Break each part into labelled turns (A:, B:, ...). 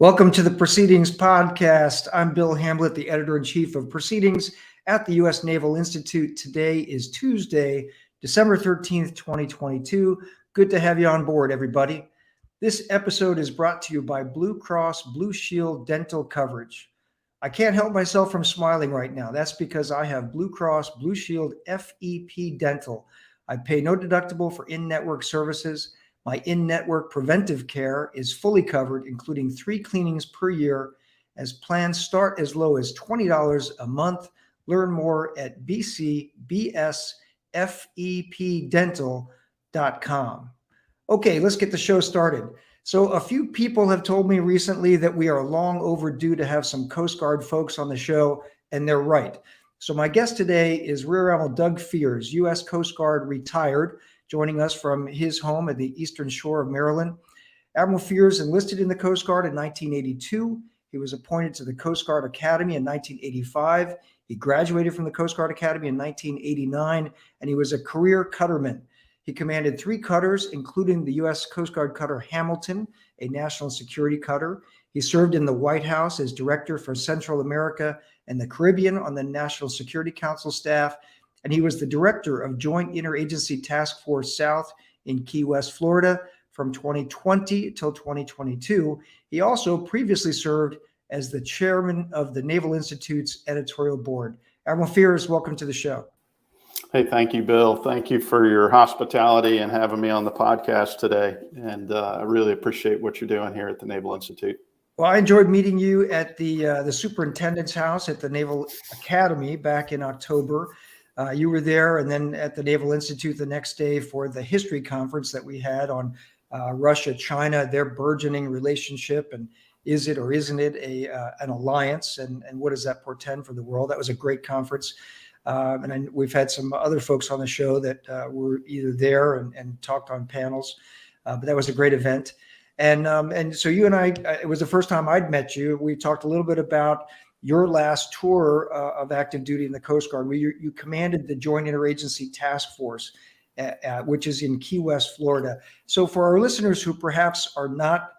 A: Welcome to the Proceedings Podcast. I'm Bill Hamblett, the editor-in-chief of Proceedings at the U.S. Naval Institute. Today is Tuesday, December 13th, 2022. Good to have you on board, everybody. This episode is brought to you by Blue Cross Blue Shield Dental Coverage. I can't help myself from smiling right now. That's because I have Blue Cross Blue Shield FEP Dental. I pay no deductible for in-network services. My in-network preventive care is fully covered, including 3 cleanings per year, as plans start as low as $20 a month. Learn more at bcbsfepdental.com. Okay, let's get the show started. So a few people have told me recently that we are long overdue to have some Coast Guard folks on the show, and they're right. So my guest today is Rear Admiral Doug Fears, U.S. Coast Guard retired, joining us from his home at the eastern shore of Maryland. Admiral Fears enlisted in the Coast Guard in 1982. He was appointed to the Coast Guard Academy in 1985. He graduated from the Coast Guard Academy in 1989, and he was a career cutterman. He commanded 3 cutters, including the U.S. Coast Guard cutter Hamilton, a national security cutter. He served in the White House as Director for Central America and the Caribbean on the National Security Council staff, and he was the director of Joint Interagency Task Force South in Key West, Florida from 2020 till 2022. He also previously served as the chairman of the Naval Institute's editorial board. Admiral Fears, welcome to the show.
B: Hey, thank you, Bill. Thank you for your hospitality and having me on the podcast today. And I really appreciate what you're doing here at the Naval Institute.
A: Well, I enjoyed meeting you at the superintendent's house at the Naval Academy back in October. You were there, and then at the Naval Institute the next day for the history conference that we had on Russia, China, their burgeoning relationship, and is it or isn't it an alliance, and what does that portend for the world? That was a great conference, and we've had some other folks on the show that were either there and talked on panels, but that was a great event. And so you and I, it was the first time I'd met you. We talked a little bit about your last tour of active duty in the Coast Guard, where you commanded the Joint Interagency Task Force, which is in Key West, Florida. So for our listeners who perhaps are not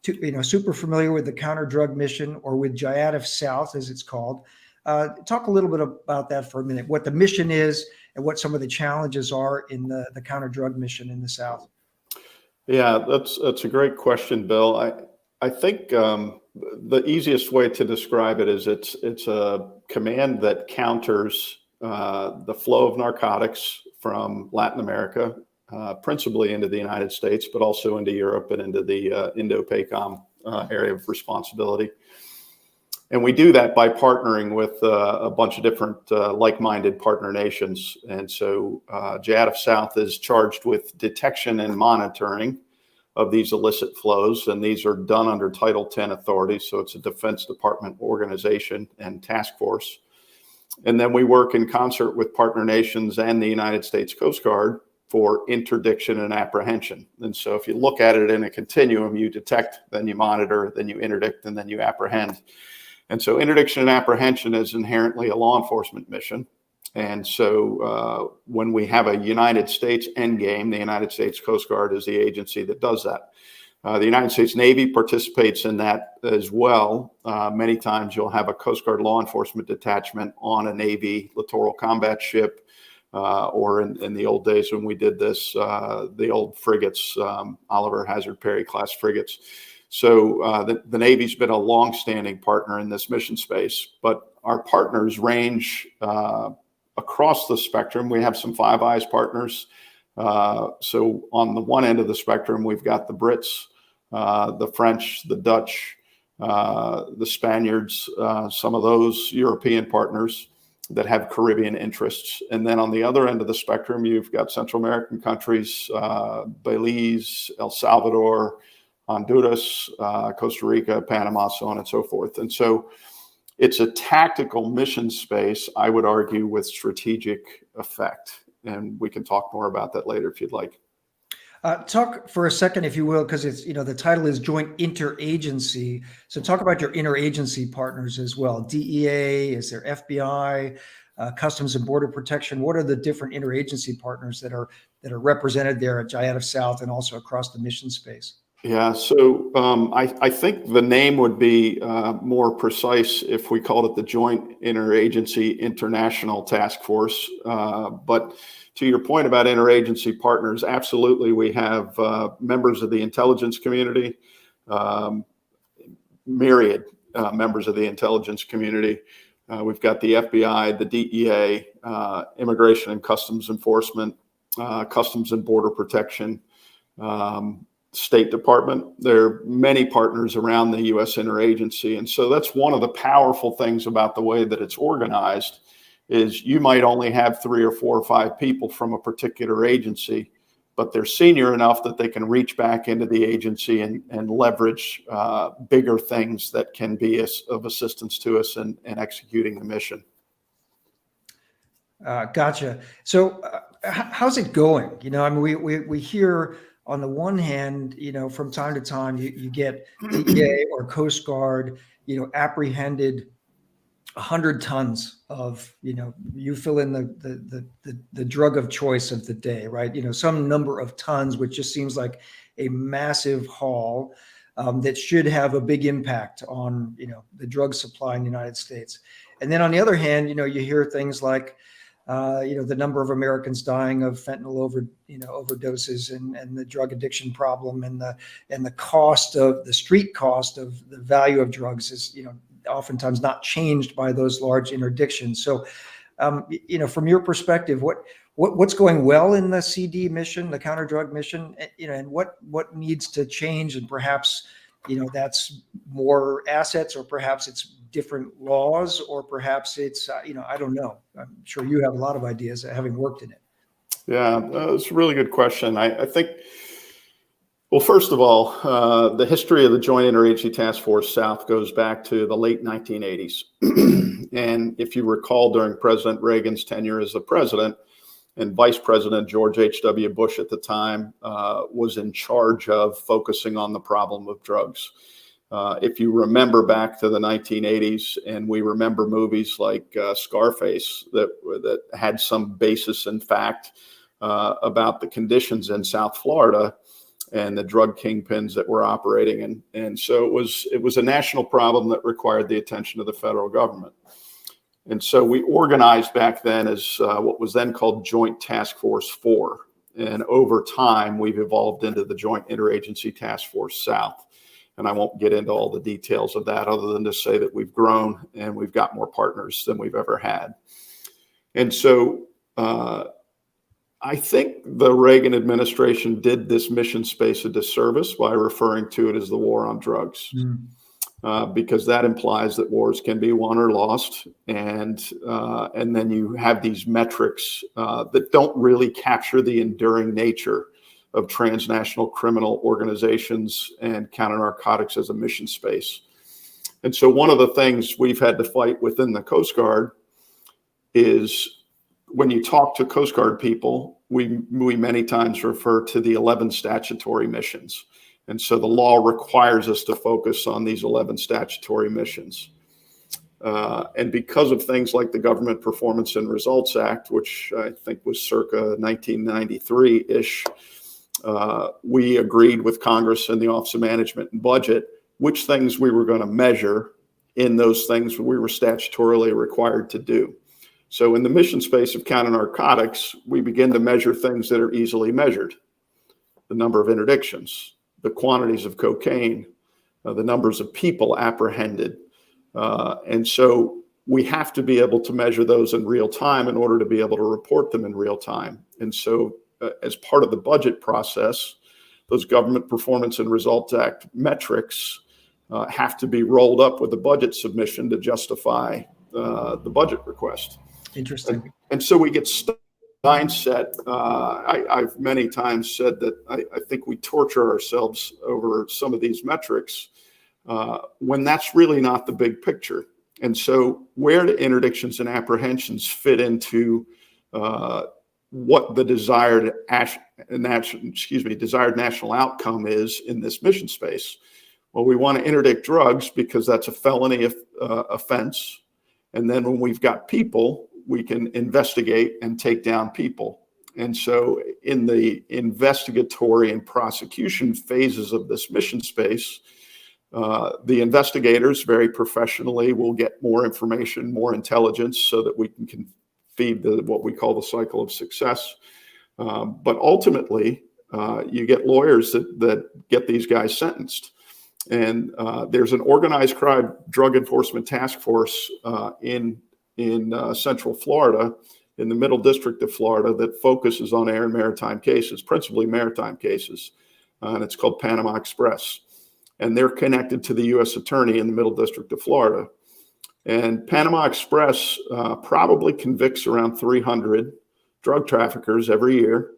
A: super familiar with the counterdrug mission, or with JIATF South, as it's called, talk a little bit about that for a minute, what the mission is and what some of the challenges are in the counterdrug mission in the South.
B: Yeah, that's a great question, Bill. I think the easiest way to describe it is it's a command that counters the flow of narcotics from Latin America, principally into the United States, but also into Europe and into the Indo-PACOM area of responsibility. And we do that by partnering with a bunch of different like-minded partner nations. And so JIATF South is charged with detection and monitoring of these illicit flows, and these are done under Title 10 authority. So it's a Defense Department organization and task force. And then we work in concert with partner nations and the United States Coast Guard for interdiction and apprehension. And so if you look at it in a continuum, you detect, then you monitor, then you interdict, and then you apprehend. And so interdiction and apprehension is inherently a law enforcement mission. And so when we have a United States endgame, the United States Coast Guard is the agency that does that. The United States Navy participates in that as well. Many times you'll have a Coast Guard law enforcement detachment on a Navy littoral combat ship, or in the old days when we did this, the old frigates, Oliver Hazard Perry class frigates. So the Navy's been a longstanding partner in this mission space, but our partners range across the spectrum. We have some Five Eyes partners. So on the one end of the spectrum, we've got the Brits, the French, the Dutch, the Spaniards, some of those European partners that have Caribbean interests. And then on the other end of the spectrum, you've got Central American countries, Belize, El Salvador, Honduras, Costa Rica, Panama, so on and so forth. And so it's a tactical mission space, I would argue, with strategic effect. And we can talk more about that later if you'd like.
A: Talk for a second, if you will, because it's, the title is Joint Interagency. So talk about your interagency partners as well. DEA, is there FBI, Customs and Border Protection? What are the different interagency partners that are represented there at JIATF South and also across the mission space?
B: Yeah, so I think the name would be more precise if we called it the Joint Interagency International Task Force. But to your point about interagency partners, absolutely, we have members of the intelligence community, um, myriad members of the intelligence community. We've got the FBI, the DEA, Immigration and Customs Enforcement, Customs and Border Protection, State Department. There are many partners around the U.S. interagency. And so that's one of the powerful things about the way that it's organized is you might only have 3 or 4 or 5 people from a particular agency, but they're senior enough that they can reach back into the agency and leverage bigger things that can be of assistance to us in executing the mission.
A: Gotcha. So how's it going? I mean, we hear on the one hand, from time to time, you get DEA or Coast Guard, apprehended 100 tons of, you fill in the drug of choice of the day, right? Some number of tons, which just seems like a massive haul that should have a big impact on, the drug supply in the United States. And then on the other hand, you hear things like, the number of Americans dying of fentanyl overdoses and the drug addiction problem and the cost of the street cost of the value of drugs is, oftentimes not changed by those large interdictions. So, from your perspective, what's going well in the CD mission, the counter-drug mission, and what needs to change, and perhaps, that's more assets, or perhaps it's different laws, or perhaps it's, I don't know. I'm sure you have a lot of ideas having worked in it.
B: Yeah, that's a really good question. I think, well, first of all, the history of the Joint Interagency Task Force South goes back to the late 1980s. And if you recall, during President Reagan's tenure as the president, and Vice President George H.W. Bush at the time was in charge of focusing on the problem of drugs. If you remember back to the 1980s, and we remember movies like Scarface that had some basis in fact about the conditions in South Florida and the drug kingpins that were operating. And so it was a national problem that required the attention of the federal government. And so we organized back then as what was then called Joint Task Force 4. And over time, we've evolved into the Joint Interagency Task Force South. And I won't get into all the details of that other than to say that we've grown and we've got more partners than we've ever had. And so I think the Reagan administration did this mission space a disservice by referring to it as the war on drugs. Because that implies that wars can be won or lost, and then you have these metrics that don't really capture the enduring nature of transnational criminal organizations and counter-narcotics as a mission space. And so one of the things we've had to fight within the Coast Guard is when you talk to Coast Guard people, we many times refer to the 11 statutory missions. And so the law requires us to focus on these 11 statutory missions. And because of things like the Government Performance and Results Act, which I think was circa 1993-ish, we agreed with Congress and the Office of Management and Budget which things we were going to measure in those things we were statutorily required to do. So in the mission space of counter-narcotics, we begin to measure things that are easily measured. The number of interdictions, the quantities of cocaine, the numbers of people apprehended. And so we have to be able to measure those in real time in order to be able to report them in real time. And so as part of the budget process, those Government Performance and Results Act metrics have to be rolled up with the budget submission to justify the budget request.
A: Interesting.
B: And so we get mindset. I've many times said that I think we torture ourselves over some of these metrics when that's really not the big picture. And so where do interdictions and apprehensions fit into what the desired national outcome is in this mission space? Well, we want to interdict drugs because that's a felony offense. And then when we've got people, we can investigate and take down people. And so in the investigatory and prosecution phases of this mission space, the investigators very professionally will get more information, more intelligence, so that we can feed what we call the cycle of success. But ultimately, you get lawyers that get these guys sentenced. And there's an organized crime drug enforcement task force in Central Florida, in the Middle District of Florida, that focuses on air and maritime cases, principally maritime cases. And it's called Panama Express. And they're connected to the U.S. Attorney in the Middle District of Florida. And Panama Express probably convicts around 300 drug traffickers every year.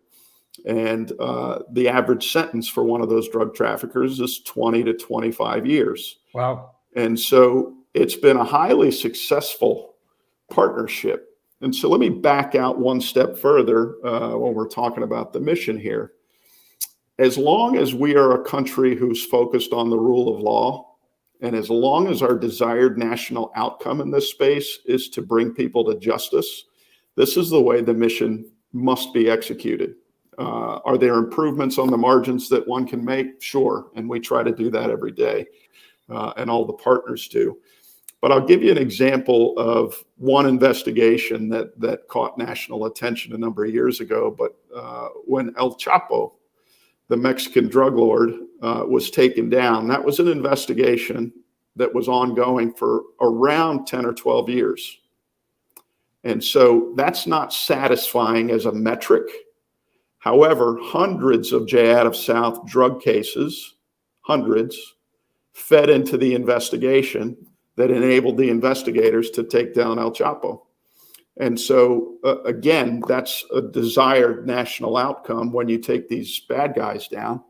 B: And the average sentence for one of those drug traffickers is 20 to 25 years.
A: Wow.
B: And so it's been a highly successful partnership. And so let me back out one step further when we're talking about the mission here. As long as we are a country who's focused on the rule of law, and as long as our desired national outcome in this space is to bring people to justice, this is the way the mission must be executed. Are there improvements on the margins that one can make? Sure. And we try to do that every day, and all the partners do. But I'll give you an example of one investigation that caught national attention a number of years ago. But when El Chapo, the Mexican drug lord, was taken down, that was an investigation that was ongoing for around 10 or 12 years. And so that's not satisfying as a metric. However, hundreds of J out of South drug cases, hundreds, fed into the investigation that enabled the investigators to take down El Chapo. And so, again, that's a desired national outcome when you take these bad guys down.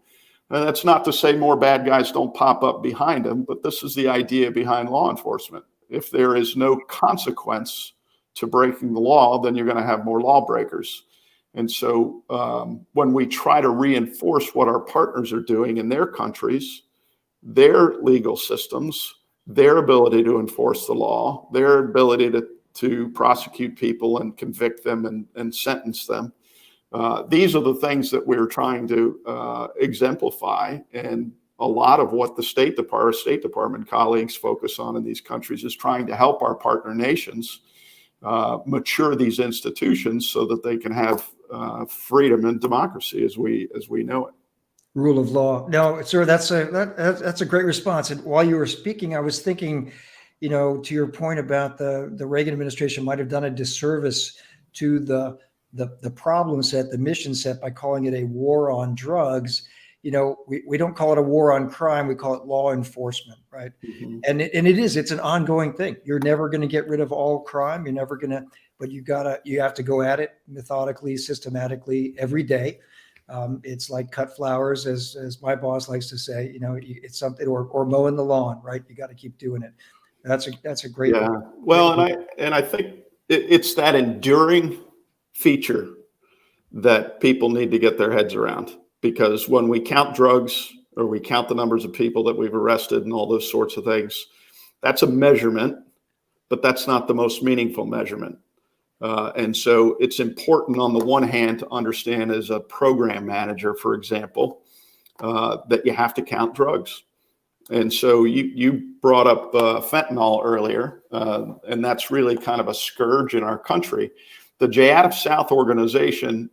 B: And that's not to say more bad guys don't pop up behind them, but this is the idea behind law enforcement. If there is no consequence to breaking the law, then you're going to have more lawbreakers. And so when we try to reinforce what our partners are doing in their countries, their legal systems, their ability to enforce the law, their ability to prosecute people and convict them and sentence them, these are the things that we're trying to exemplify. And a lot of what the State Department colleagues focus on in these countries is trying to help our partner nations mature these institutions so that they can have freedom and democracy as we know it.
A: Rule of law. No, sir, that's a great response. And while you were speaking, I was thinking, to your point about the Reagan administration might have done a disservice to the problem set, the mission set, by calling it a war on drugs. We don't call it a war on crime. We call it law enforcement, right? Mm-hmm. And it's an ongoing thing. You're never going to get rid of all crime. You're never going to, but you have to go at it methodically, systematically every day. It's like cut flowers, as my boss likes to say. It's something, or mowing the lawn, right? You got to keep doing it. That's a great.
B: Yeah. Well, and I think it's that enduring feature that people need to get their heads around, because when we count drugs or we count the numbers of people that we've arrested and all those sorts of things, that's a measurement, but that's not the most meaningful measurement. And so it's important on the one hand to understand, as a program manager, for example, that you have to count drugs. And so you brought up fentanyl earlier, and that's really kind of a scourge in our country. The J out of South organization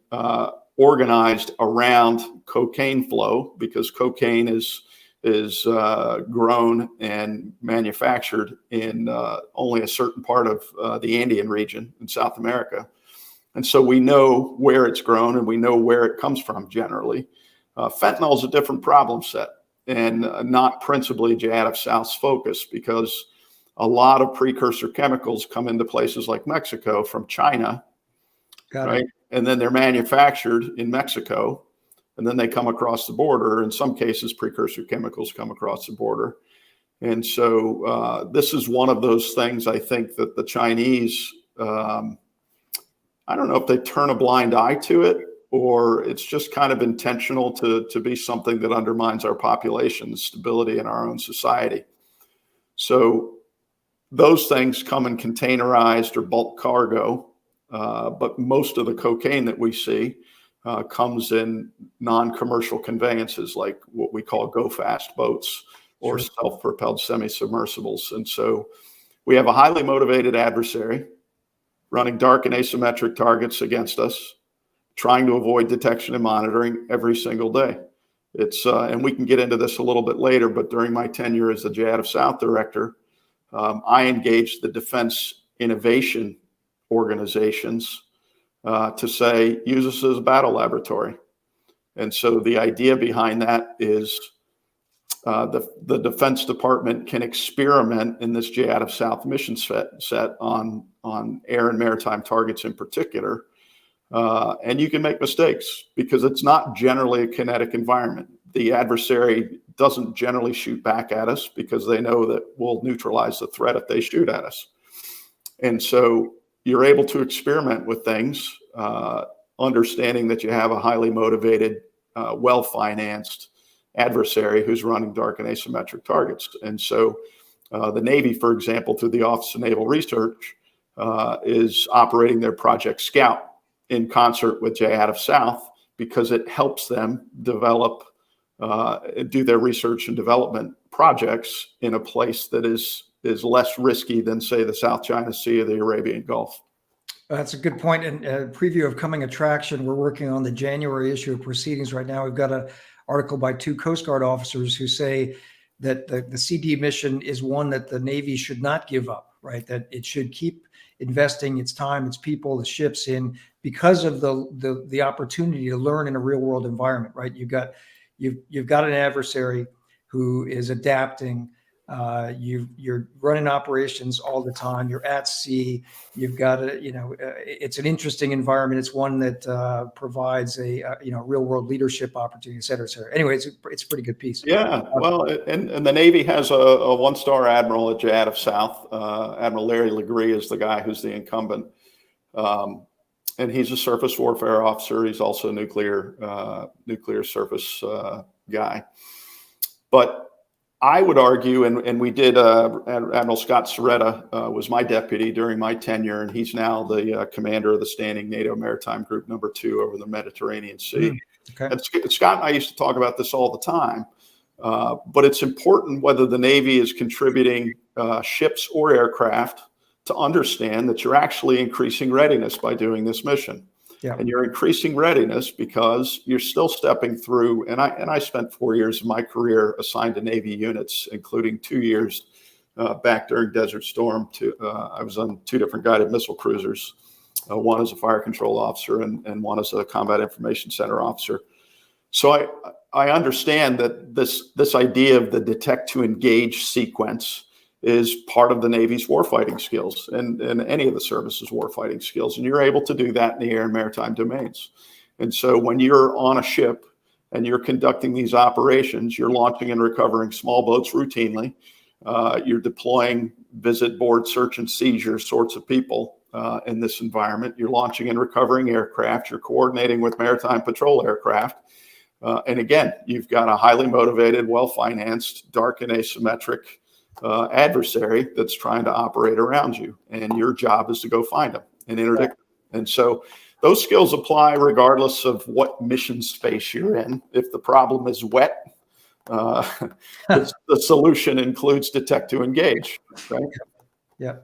B: organized around cocaine flow, because cocaine is grown and manufactured in only a certain part of the Andean region in South America. And so we know where it's grown and we know where it comes from generally. Fentanyl is a different problem set, and not principally J out of South's focus, because a lot of precursor chemicals come into places like Mexico from China, right? And then they're manufactured in Mexico, and then they come across the border. In some cases, precursor chemicals come across the border. And so this is one of those things, I think, that the Chinese, I don't know if they turn a blind eye to it, or it's just kind of intentional to be something that undermines our population, stability in our own society. So those things come in containerized or bulk cargo, but most of the cocaine that we see comes in non-commercial conveyances, like what we call go-fast boats or
A: Sure.
B: self-propelled semi-submersibles. And so we have a highly motivated adversary running dark and asymmetric targets against us, trying to avoid detection and monitoring every single day. And we can get into this a little bit later, but during my tenure as the JADF South director, I engaged the defense innovation organizations to say, use us as a battle laboratory. And so the idea behind that is the Defense Department can experiment in this JADF South mission set on air and maritime targets in particular. And you can make mistakes because it's not generally a kinetic environment. The adversary doesn't generally shoot back at us because they know that we'll neutralize the threat if they shoot at us. And so you're able to experiment with things, understanding that you have a highly motivated, well-financed adversary who's running dark and asymmetric targets. And so the Navy, for example, through the Office of Naval Research, is operating their Project Scout in concert with JADF South because it helps them develop, do their research and development projects in a place that is less risky than, say, the South China Sea or the Arabian Gulf.
A: That's a good point. And a preview of coming attraction. We're working on the January issue of Proceedings right now. We've got an article by 2 Coast Guard officers who say that the CD mission is one that the Navy should not give up, right? That it should keep investing its time, its people, the ships in, because of the opportunity to learn in a real world environment, right? You've got an adversary who is adapting. You're running operations all the time. You're at sea. You've got it's an interesting environment. It's one that provides a real world leadership opportunity, et cetera, et cetera. Anyway, it's a pretty good piece.
B: Yeah, well, and the Navy has a 1-star admiral at JADF South. Admiral Larry Legree is the guy who's the incumbent, and he's a surface warfare officer. He's also a nuclear surface guy, but I would argue, and we did, Admiral Scott Soretta was my deputy during my tenure, and he's now the commander of the standing NATO Maritime Group #2 over the Mediterranean Sea.
A: Okay.
B: And Scott and I used to talk about this all the time, but it's important whether the Navy is contributing ships or aircraft to understand that you're actually increasing readiness by doing this mission. Yeah. And you're increasing readiness because you're still stepping through. And I spent 4 years of my career assigned to Navy units, including 2 years back during Desert Storm. I was on 2 different guided missile cruisers, one as a fire control officer and one as a combat information center officer. So I understand that this idea of the detect to engage sequence is part of the Navy's warfighting skills and any of the services warfighting skills. And you're able to do that in the air and maritime domains. And so when you're on a ship and you're conducting these operations, you're launching and recovering small boats routinely. You're deploying visit, board, search, and seizure sorts of people in this environment. You're launching and recovering aircraft. You're coordinating with maritime patrol aircraft. And again, you've got a highly motivated, well-financed, dark and asymmetric adversary that's trying to operate around you, and your job is to go find them and interdict them. And so those skills apply regardless of what mission space you're in. If the problem is wet, the solution includes detect to engage, right?
A: Yeah.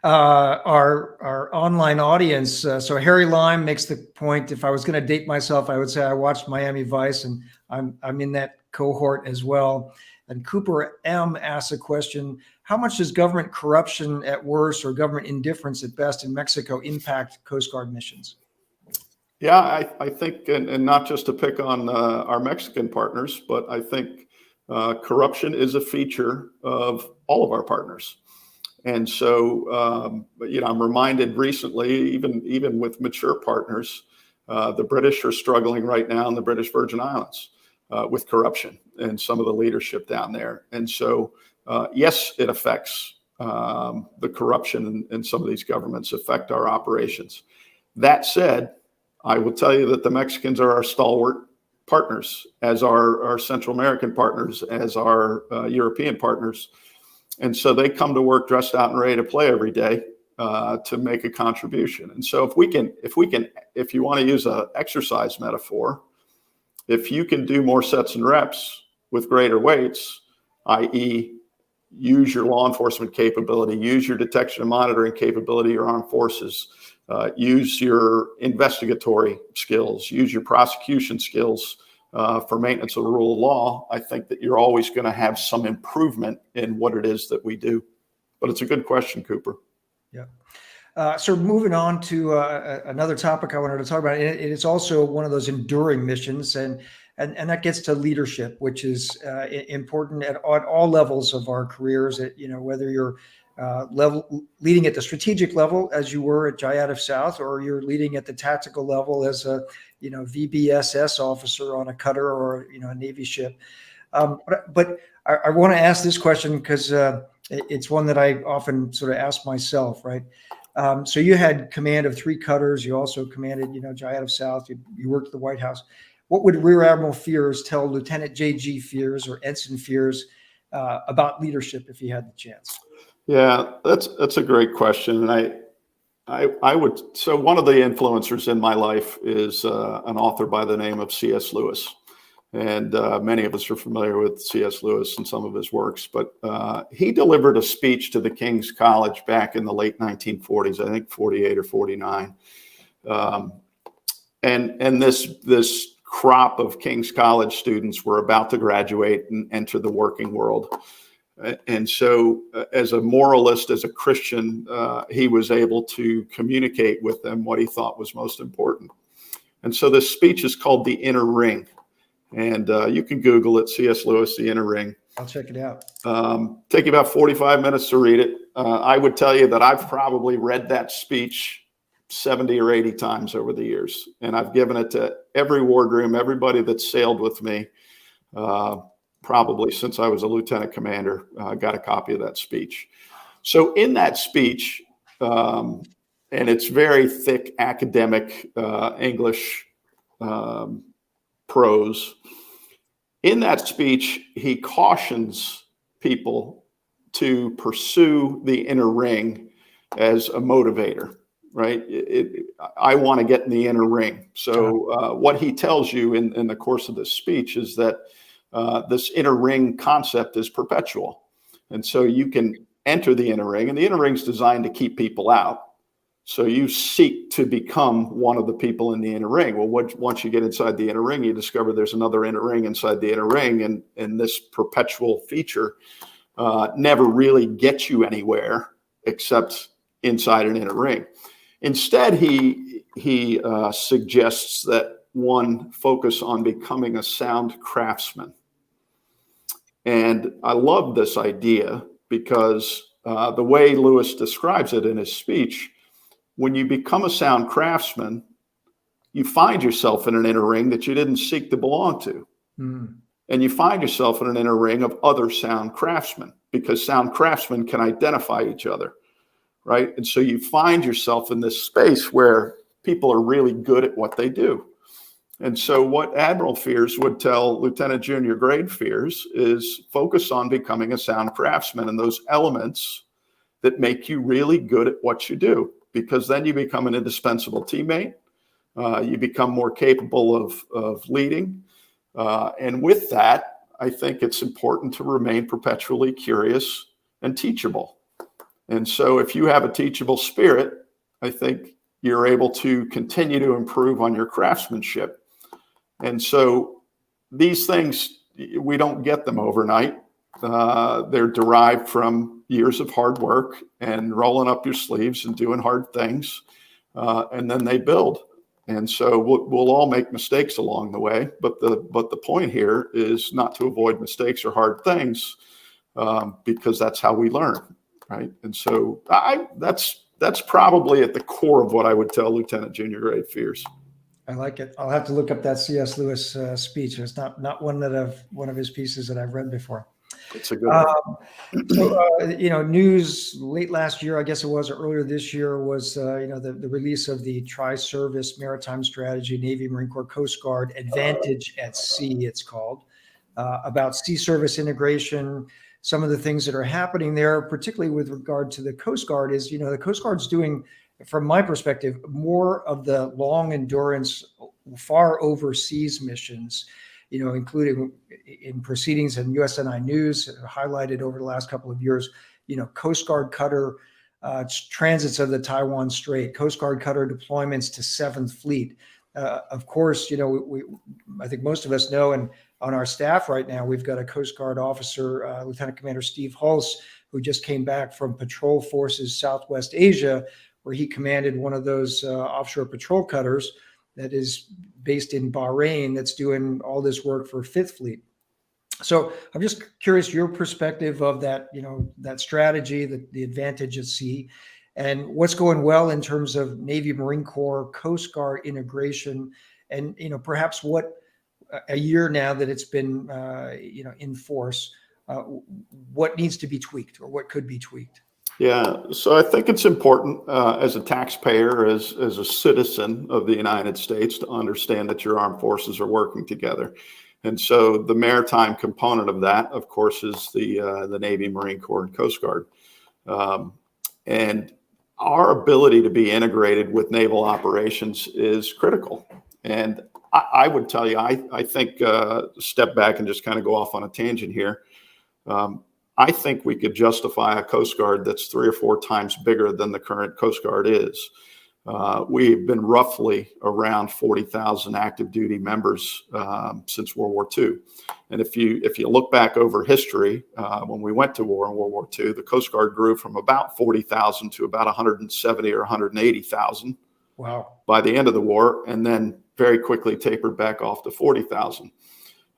A: Our online audience. So Harry Lime makes the point, if I was going to date myself, I would say I watched Miami Vice, and I'm in that cohort as well. And Cooper M asks a question: how much does government corruption at worst or government indifference at best in Mexico impact Coast Guard missions?
B: Yeah, I think, and not just to pick on our Mexican partners, but I think corruption is a feature of all of our partners. And so, I'm reminded recently, even with mature partners, the British are struggling right now in the British Virgin Islands with corruption and some of the leadership down there. And so, yes, it affects the corruption in some of these governments affect our operations. That said, I will tell you that the Mexicans are our stalwart partners, as our Central American partners, as our European partners. And so they come to work dressed out and ready to play every day to make a contribution. And so if you want to use an exercise metaphor, if you can do more sets and reps with greater weights, i.e., use your law enforcement capability, use your detection and monitoring capability, your armed forces, use your investigatory skills, use your prosecution skills for maintenance of the rule of law, I think that you're always going to have some improvement in what it is that we do. But it's a good question, Cooper.
A: Yeah. So moving on to another topic I wanted to talk about, and it's also one of those enduring missions, and that gets to leadership, which is important at all levels of our careers. Whether you're leading at the strategic level, as you were at Jayat South, or you're leading at the tactical level as a VBSS officer on a cutter or a Navy ship. But I want to ask this question because it's one that I often sort of ask myself, right? So you had command of 3 cutters. You also commanded, Jayat South. You worked at the White House. What would Rear Admiral Fears tell Lieutenant J.G. Fears or Ensign Fears about leadership if he had the chance?
B: Yeah, that's a great question. And I would, so one of the influencers in my life is an author by the name of C.S. Lewis. And many of us are familiar with C.S. Lewis and some of his works, but he delivered a speech to the King's College back in the late 1940s, I think 48 or 49. And this crop of King's College students were about to graduate and enter the working world. And so as a moralist, as a Christian, he was able to communicate with them what he thought was most important. And so this speech is called The Inner Ring. And you can Google it, C.S. Lewis, The Inner Ring.
A: I'll check it out.
B: Take you about 45 minutes to read it. I would tell you that I've probably read that speech 70 or 80 times over the years. And I've given it to every wardroom, everybody that's sailed with me, probably since I was a lieutenant commander, got a copy of that speech. So in that speech, and it's very thick academic English prose. In that speech, he cautions people to pursue the inner ring as a motivator, right? I want to get in the inner ring. So what he tells you in the course of this speech is that this inner ring concept is perpetual. And so you can enter the inner ring, and the inner ring is designed to keep people out. So you seek to become one of the people in the inner ring. Well, once you get inside the inner ring, you discover there's another inner ring inside the inner ring. And this perpetual feature never really gets you anywhere except inside an inner ring. Instead, he suggests that one focus on becoming a sound craftsman. And I love this idea because the way Lewis describes it in his speech, when you become a sound craftsman, you find yourself in an inner ring that you didn't seek to belong to. Mm. And you find yourself in an inner ring of other sound craftsmen, because sound craftsmen can identify each other, right? And so you find yourself in this space where people are really good at what they do. And so what Admiral Fears would tell Lieutenant Junior Grade Fears is focus on becoming a sound craftsman and those elements that make you really good at what you do, because then you become an indispensable teammate. You become more capable of leading. And with that, I think it's important to remain perpetually curious and teachable. And so if you have a teachable spirit, I think you're able to continue to improve on your craftsmanship. And so these things, we don't get them overnight. They're derived from years of hard work and rolling up your sleeves and doing hard things. And then they build. And so we'll all make mistakes along the way. But the point here is not to avoid mistakes or hard things, because that's how we learn, right? And so that's probably at the core of what I would tell Lieutenant Junior Grade Fears.
A: I like it. I'll have to look up that C.S. Lewis speech. It's not one of his pieces that I've read before.
B: It's a good one.
A: So, news late last year, I guess it was, or earlier this year, was the release of the Tri-Service Maritime Strategy, Navy, Marine Corps, Coast Guard Advantage at Sea, it's called, about sea service integration, some of the things that are happening there, particularly with regard to the Coast Guard, is, the Coast Guard's doing, from my perspective, more of the long endurance, far overseas missions, including in proceedings in USNI News, highlighted over the last couple of years, Coast Guard cutter transits of the Taiwan Strait, Coast Guard cutter deployments to 7th Fleet. Of course, I think most of us know, and on our staff right now, we've got a Coast Guard officer, Lieutenant Commander Steve Hulse, who just came back from Patrol Forces Southwest Asia, where he commanded one of those offshore patrol cutters that is based in Bahrain, that's doing all this work for 5th Fleet. So I'm just curious your perspective of that, that strategy, the advantage at sea, and what's going well in terms of Navy, Marine Corps, Coast Guard integration, and perhaps what a year now that it's been in force, what needs to be tweaked or what could be tweaked.
B: Yeah, so I think it's important as a taxpayer, as a citizen of the United States, to understand that your armed forces are working together. And so the maritime component of that, of course, is the Navy, Marine Corps, and Coast Guard. And our ability to be integrated with naval operations is critical. And I would tell you, I think, step back and just kind of go off on a tangent here. I think we could justify a Coast Guard that's 3 or 4 times bigger than the current Coast Guard is. We've been roughly around 40,000 active duty members since World War II. And if you look back over history, when we went to war in World War II, the Coast Guard grew from about 40,000 to about 170 or 180,000.
A: Wow.
B: By the end of the war, and then very quickly tapered back off to 40,000.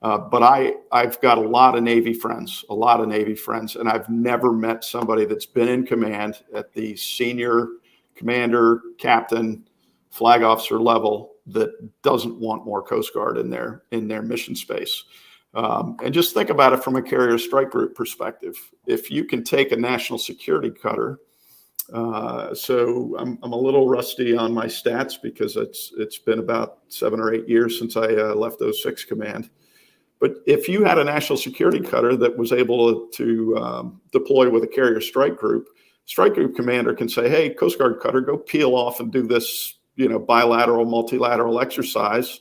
B: But I've got a lot of Navy friends, and I've never met somebody that's been in command at the senior commander, captain, flag officer level that doesn't want more Coast Guard in their mission space. And just think about it from a carrier strike group perspective. If you can take a national security cutter, so I'm a little rusty on my stats because it's been about 7 or 8 years since I left 06 Command. But if you had a national security cutter that was able to deploy with a carrier strike group commander can say, hey, Coast Guard cutter, go peel off and do this, bilateral, multilateral exercise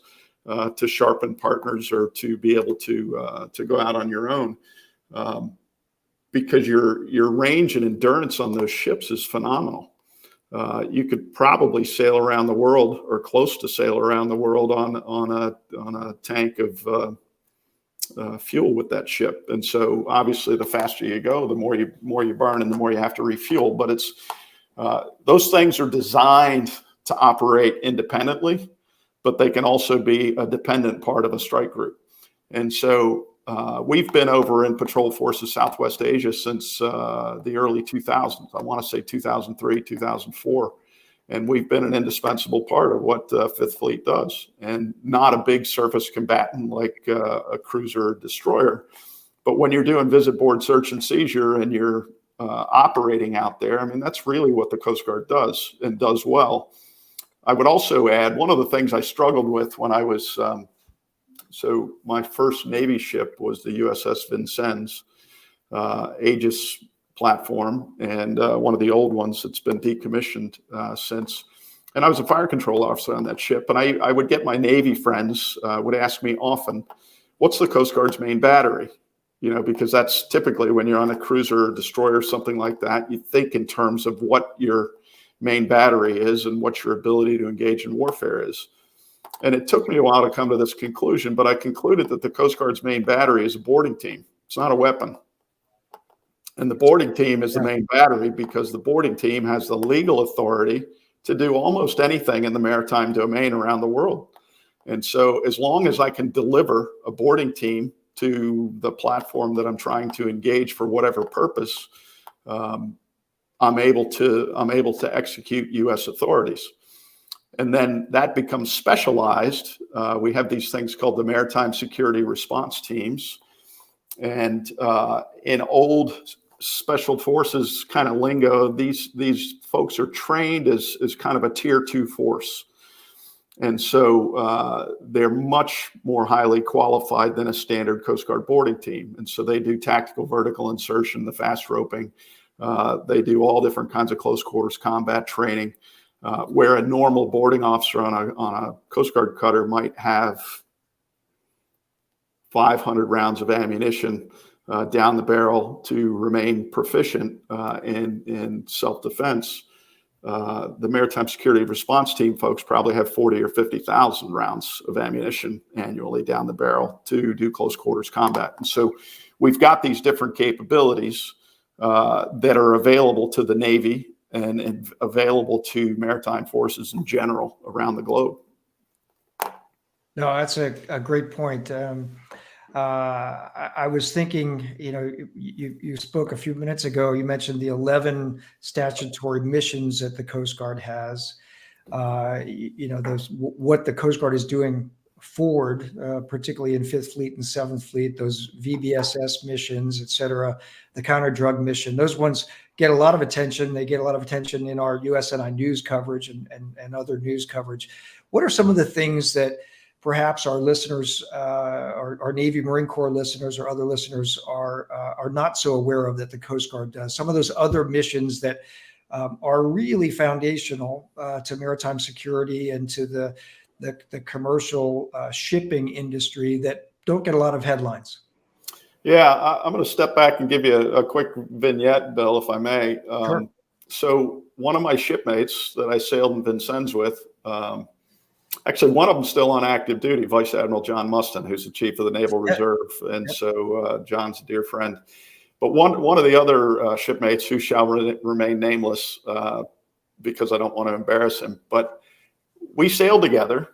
B: to sharpen partners or to be able to go out on your own. Because your range and endurance on those ships is phenomenal. You could probably sail around the world or close to sail around the world on a tank of fuel with that ship. And so obviously the faster you go, the more you burn and the more you have to refuel. But it's those things are designed to operate independently, but they can also be a dependent part of a strike group. And so we've been over in Patrol Forces Southwest Asia since the early 2000s. I want to say 2003, 2004. And we've been an indispensable part of what 5th Fleet does, and not a big surface combatant like a cruiser or destroyer. But when you're doing visit board search and seizure and you're operating out there, I mean, that's really what the Coast Guard does and does well. I would also add, one of the things I struggled with when I was, so my first Navy ship was the USS Vincennes, Aegis platform, and one of the old ones that's been decommissioned since. And I was a fire control officer on that ship. And I would get my Navy friends would ask me often, what's the Coast Guard's main battery? Because that's typically when you're on a cruiser or destroyer or something like that, you think in terms of what your main battery is and what your ability to engage in warfare is. And it took me a while to come to this conclusion, but I concluded that the Coast Guard's main battery is a boarding team. It's not a weapon. And the boarding team is the main battery because the boarding team has the legal authority to do almost anything in the maritime domain around the world. And so as long as I can deliver a boarding team to the platform that I'm trying to engage for whatever purpose, I'm able to execute U.S. authorities. And then that becomes specialized. We have these things called the Maritime Security Response Teams. And in old special forces kind of lingo, these folks are trained as kind of a tier 2 force. And so they're much more highly qualified than a standard Coast Guard boarding team. And so they do tactical vertical insertion, the fast roping. They do all different kinds of close quarters combat training, where a normal boarding officer on a Coast Guard cutter might have 500 rounds of ammunition down the barrel to remain proficient in self-defense. The Maritime Security Response Team folks probably have 40 or 50,000 rounds of ammunition annually down the barrel to do close quarters combat. And so we've got these different capabilities that are available to the Navy and available to maritime forces in general around the globe.
A: No, that's a great point. I was thinking, you spoke a few minutes ago, you mentioned the 11 statutory missions that the Coast Guard has. What the Coast Guard is doing forward, particularly in 5th Fleet and 7th Fleet, those VBSS missions, et cetera, the counter-drug mission, those ones get a lot of attention. They get a lot of attention in our USNI news coverage and other news coverage. What are some of the things that perhaps our listeners, our Navy Marine Corps listeners or other listeners are not so aware of that the Coast Guard does? Some of those other missions that are really foundational to maritime security and to the commercial shipping industry that don't get a lot of headlines.
B: Yeah, I'm going to step back and give you a quick vignette, Bill, if I may.
A: Sure.
B: So one of my shipmates that I sailed in Vincennes with, actually, one of them still on active duty, Vice Admiral John Mustin, who's the chief of the Naval Reserve. And so John's a dear friend. But one of the other shipmates, who shall remain nameless because I don't want to embarrass him, but we sailed together.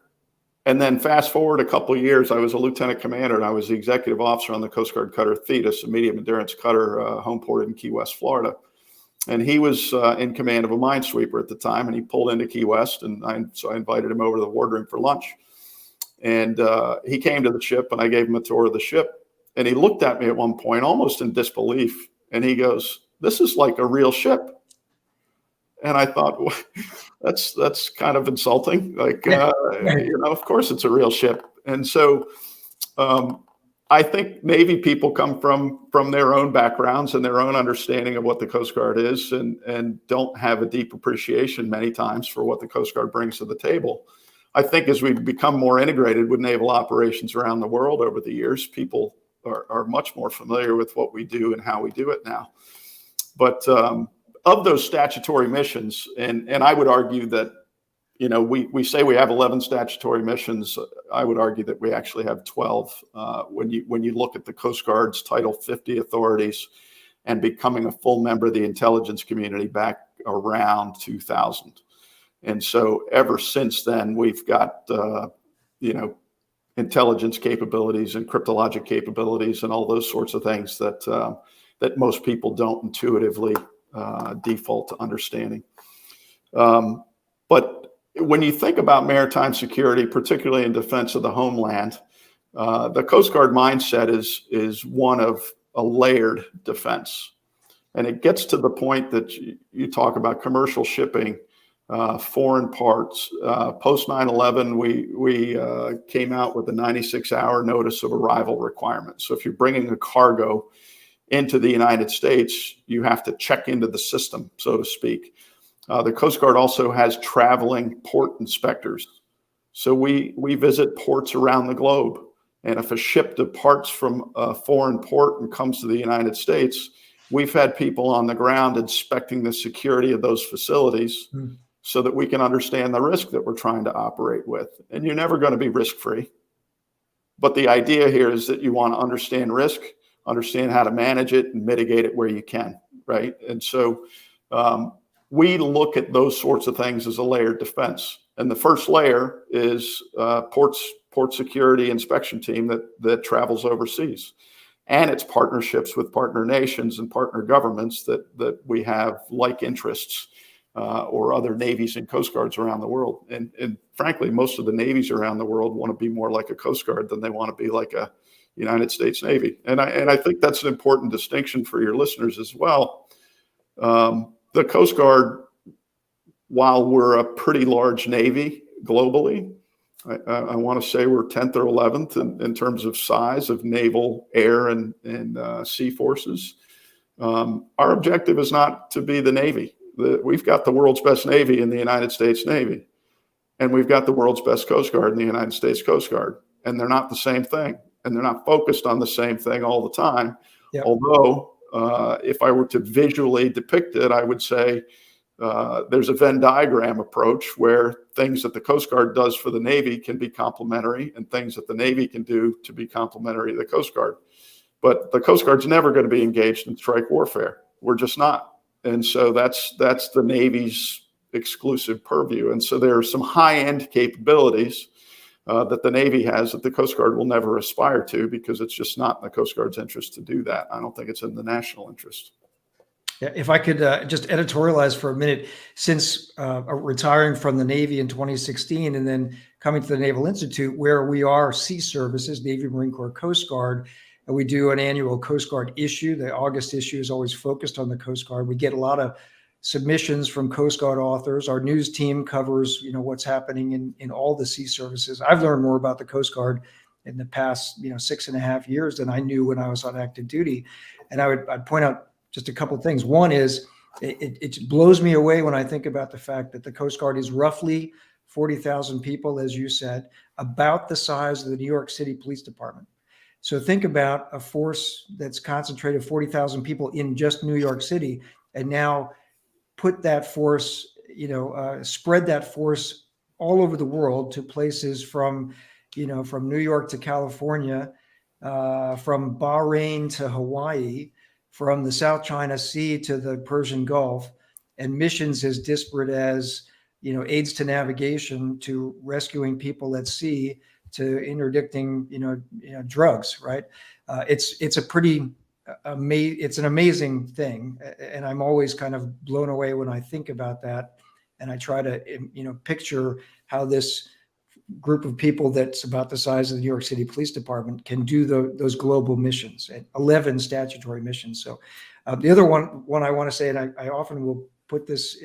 B: And then fast forward a couple of years, I was a lieutenant commander and I was the executive officer on the Coast Guard cutter Thetis, a medium endurance cutter home ported in Key West, Florida. And he was in command of a minesweeper at the time, and he pulled into Key West, and so I invited him over to the wardroom for lunch. And he came to the ship, and I gave him a tour of the ship. And he looked at me at one point, almost in disbelief, and he goes, "This is like a real ship." And I thought, well, that's kind of insulting. Like, of course it's a real ship. And so I think Navy people come from their own backgrounds and their own understanding of what the Coast Guard is and don't have a deep appreciation many times for what the Coast Guard brings to the table. I think as we become more integrated with naval operations around the world over the years, people are much more familiar with what we do and how we do it now. But of those statutory missions, and I would argue that, we say we have 11 statutory missions. I would argue that we actually have 12 when you look at the Coast Guard's Title 50 authorities and becoming a full member of the intelligence community back around 2000. And so ever since then, we've got, intelligence capabilities and cryptologic capabilities and all those sorts of things that most people don't intuitively default to understanding. But when you think about maritime security, particularly in defense of the homeland, the Coast Guard mindset is one of a layered defense. And it gets to the point that you talk about commercial shipping, foreign parts. Post 9/11, we came out with a 96-hour notice of arrival requirement. So if you're bringing a cargo into the United States, you have to check into the system, so to speak. The Coast Guard also has traveling port inspectors. So we visit ports around the globe. And if a ship departs from a foreign port and comes to the United States, we've had people on the ground inspecting the security of those facilities so that we can understand the risk that we're trying to operate with. And you're never going to be risk-free. But the idea here is that you want to understand risk, understand how to manage it and mitigate it where you can, right? And so we look at those sorts of things as a layered defense. And the first layer is port security inspection team that travels overseas. And it's partnerships with partner nations and partner governments that we have like interests or other navies and Coast Guards around the world. And frankly, most of the navies around the world want to be more like a Coast Guard than they want to be like a United States Navy. And I think that's an important distinction for your listeners as well. The Coast Guard, while we're a pretty large Navy globally, I want to say we're 10th or 11th in terms of size of naval, air, and sea forces. Our objective is not to be the Navy. We've got the world's best Navy in the United States Navy, and we've got the world's best Coast Guard in the United States Coast Guard, and they're not the same thing, and they're not focused on the same thing all the time.
A: Yep.
B: Although, if I were to visually depict it, I would say there's a Venn diagram approach where things that the Coast Guard does for the Navy can be complementary, and things that the Navy can do to be complementary to the Coast Guard. But the Coast Guard's never going to be engaged in strike warfare. We're just not. And so that's the Navy's exclusive purview. And so there are some high-end capabilities that the Navy has that the Coast Guard will never aspire to, because it's just not in the Coast Guard's interest to do that. I don't think it's in the national interest.
A: Yeah, if I could just editorialize for a minute, since retiring from the Navy in 2016 and then coming to the Naval Institute, where we are sea services, Navy, Marine Corps, Coast Guard, and we do an annual Coast Guard issue. The August issue is always focused on the Coast Guard. We get a lot of submissions from Coast Guard authors. Our news team covers, what's happening in all the sea services. I've learned more about the Coast Guard in the past, 6.5 years than I knew when I was on active duty. And I'd point out just a couple of things. One is it blows me away when I think about the fact that the Coast Guard is roughly 40,000 people, as you said, about the size of the New York City Police Department. So think about a force that's concentrated 40,000 people in just New York City, and now put that force, spread that force all over the world to places from New York to California, from Bahrain to Hawaii, from the South China Sea to the Persian Gulf, and missions as disparate as, aids to navigation, to rescuing people at sea, to interdicting, drugs, right? It's a pretty it's an amazing thing. And I'm always kind of blown away when I think about that. And I try to, picture how this group of people that's about the size of the New York City Police Department can do those global missions, 11 statutory missions. So the other one I want to say, and I often will put this,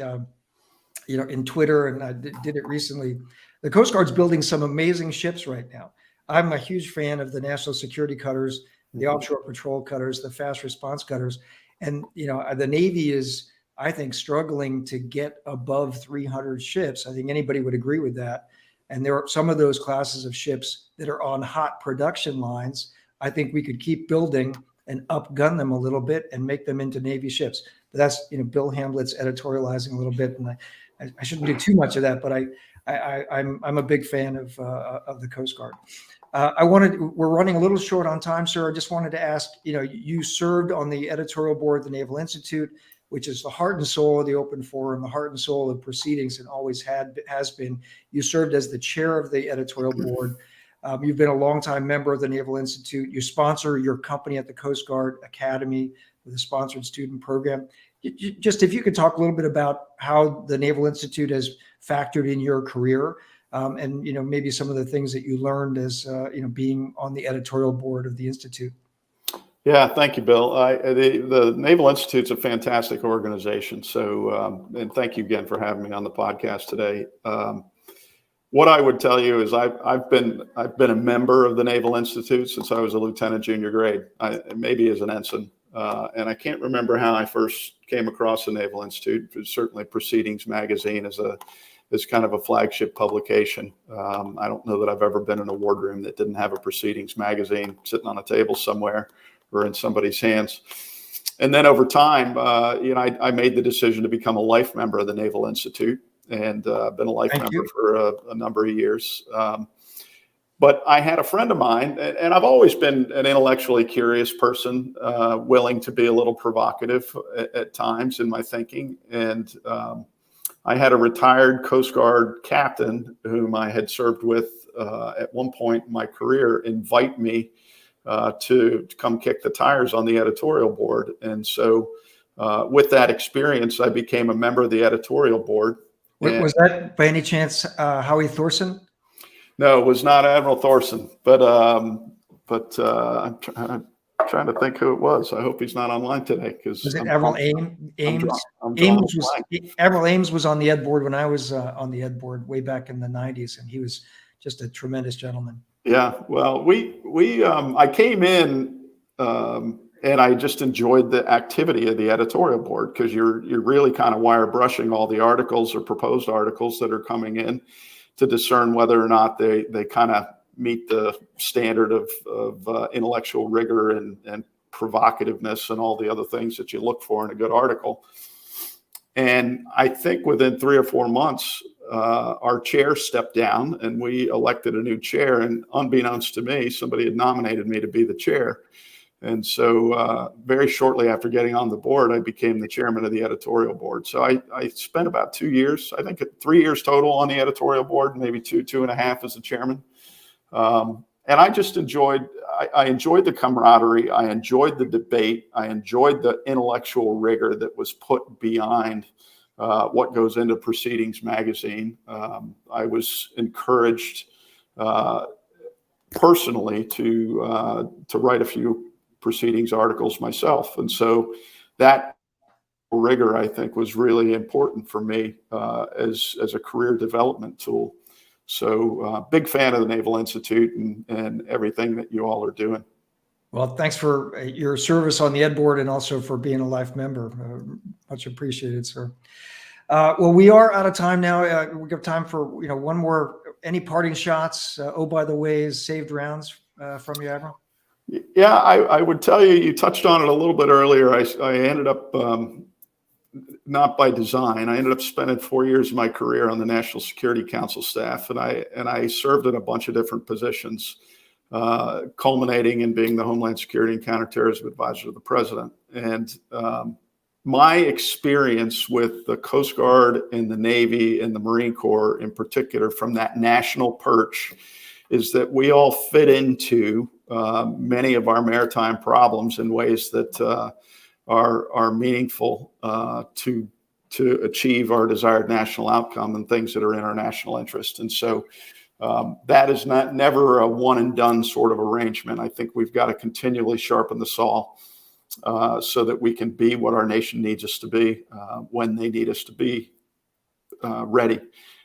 A: in Twitter, and I did it recently. The Coast Guard's building some amazing ships right now. I'm a huge fan of the national security cutters, the offshore patrol cutters, the fast response cutters. And, the Navy is, I think, struggling to get above 300 ships. I think anybody would agree with that. And there are some of those classes of ships that are on hot production lines. I think we could keep building and upgun them a little bit and make them into Navy ships. But that's, Bill Hamlet's editorializing a little bit. And I shouldn't do too much of that, but I'm a big fan of the Coast Guard. We're running a little short on time, sir. I just wanted to ask, you served on the editorial board of the Naval Institute, which is the heart and soul of the open forum, the heart and soul of proceedings, and always has been. You served as the chair of the editorial board. You've been a longtime member of the Naval Institute. You sponsor your company at the Coast Guard Academy with a sponsored student program. Just if you could talk a little bit about how the Naval Institute has factored in your career, and maybe some of the things that you learned as being on the editorial board of the Institute.
B: Yeah, thank you, Bill. The Naval Institute's a fantastic organization. So, and thank you again for having me on the podcast today. What I would tell you is I've been a member of the Naval Institute since I was a lieutenant junior grade, maybe as an ensign. And I can't remember how I first came across the Naval Institute. It was certainly Proceedings magazine as kind of a flagship publication. I don't know that I've ever been in a wardroom that didn't have a Proceedings magazine sitting on a table somewhere or in somebody's hands. And then over time, I made the decision to become a life member of the Naval Institute, and been a life member for a number of years. But I had a friend of mine, and I've always been an intellectually curious person, willing to be a little provocative at times in my thinking. And I had a retired Coast Guard captain whom I had served with at one point in my career invite me to come kick the tires on the editorial board. And so with that experience, I became a member of the editorial board.
A: Was that by any chance Howie Thorson?
B: No, it was not Admiral Thorson, but I'm trying to think who it was. I hope he's not online today.
A: Was it Admiral Ames? Admiral Ames was on the ed board when I was on the ed board way back in the 90s, and he was just a tremendous gentleman.
B: Yeah, well, I came in and I just enjoyed the activity of the editorial board, because you're really kind of wire brushing all the articles or proposed articles that are coming in to discern whether or not they kind of meet the standard of intellectual rigor and provocativeness and all the other things that you look for in a good article. And I think within 3 or 4 months, our chair stepped down and we elected a new chair. And unbeknownst to me, somebody had nominated me to be the chair. And so very shortly after getting on the board, I became the chairman of the editorial board. So I spent about 2 years, I think 3 years total on the editorial board, maybe two and a half as the chairman. And I just enjoyed the camaraderie. I enjoyed the debate. I enjoyed the intellectual rigor that was put behind what goes into Proceedings magazine. I was encouraged personally to write a few Proceedings articles myself. And so that rigor, I think, was really important for me as a career development tool. So big fan of the Naval Institute and everything that you all are doing. Well,
A: thanks for your service on the Ed board and also for being a life member. Much appreciated, sir. Well, we are out of time now. We have time for one more. Any parting shots? Oh, by the way, saved rounds from you, Admiral?
B: Yeah, I would tell you, you touched on it a little bit earlier. I ended up, not by design, I ended up spending 4 years of my career on the National Security Council staff, and I served in a bunch of different positions, culminating in being the Homeland Security and Counterterrorism Advisor to the President. And my experience with the Coast Guard and the Navy and the Marine Corps in particular, from that national perch, is that we all fit into many of our maritime problems in ways that are meaningful to achieve our desired national outcome and things that are in our national interest. And so that is never a one and done sort of arrangement. I think we've got to continually sharpen the saw so that we can be what our nation needs us to be when they need us to be ready.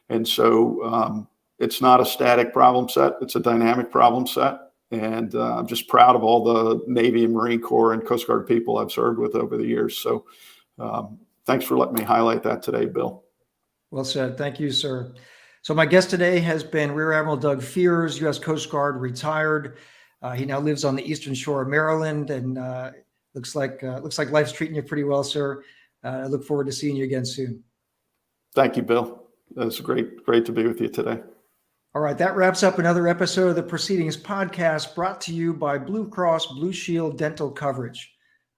B: And so it's not a static problem set. It's a dynamic problem set. And I'm just proud of all the Navy and Marine Corps and Coast Guard people I've served with over the years. So thanks for letting me highlight that today, Bill.
A: Well said. Thank you, sir. So my guest today has been Rear Admiral Doug Fears, U.S. Coast Guard, retired. He now lives on the Eastern Shore of Maryland, and looks like life's treating you pretty well, sir. I look forward to seeing you again soon.
B: Thank you, Bill. It's great to be with you today.
A: All right, that wraps up another episode of the Proceedings podcast, brought to you by Blue Cross Blue Shield Dental Coverage.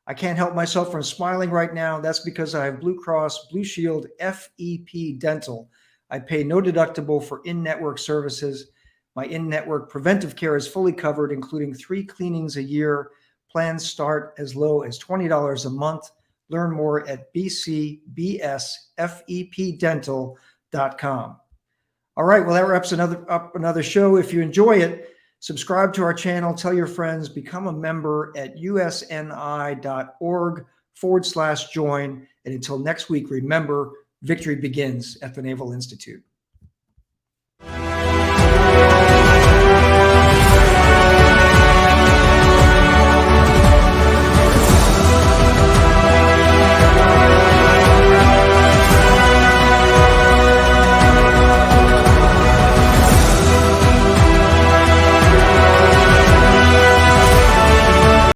A: I can't help myself from smiling right now. That's because I have Blue Cross Blue Shield FEP Dental. I pay no deductible for in-network services. My in-network preventive care is fully covered, including 3 cleanings a year. Plans start as low as $20 a month. Learn more at bcbsfepdental.com. All right, well, that wraps up another show. If you enjoy it, subscribe to our channel, tell your friends, become a member at usni.org/join. And until next week, remember, victory begins at the Naval Institute.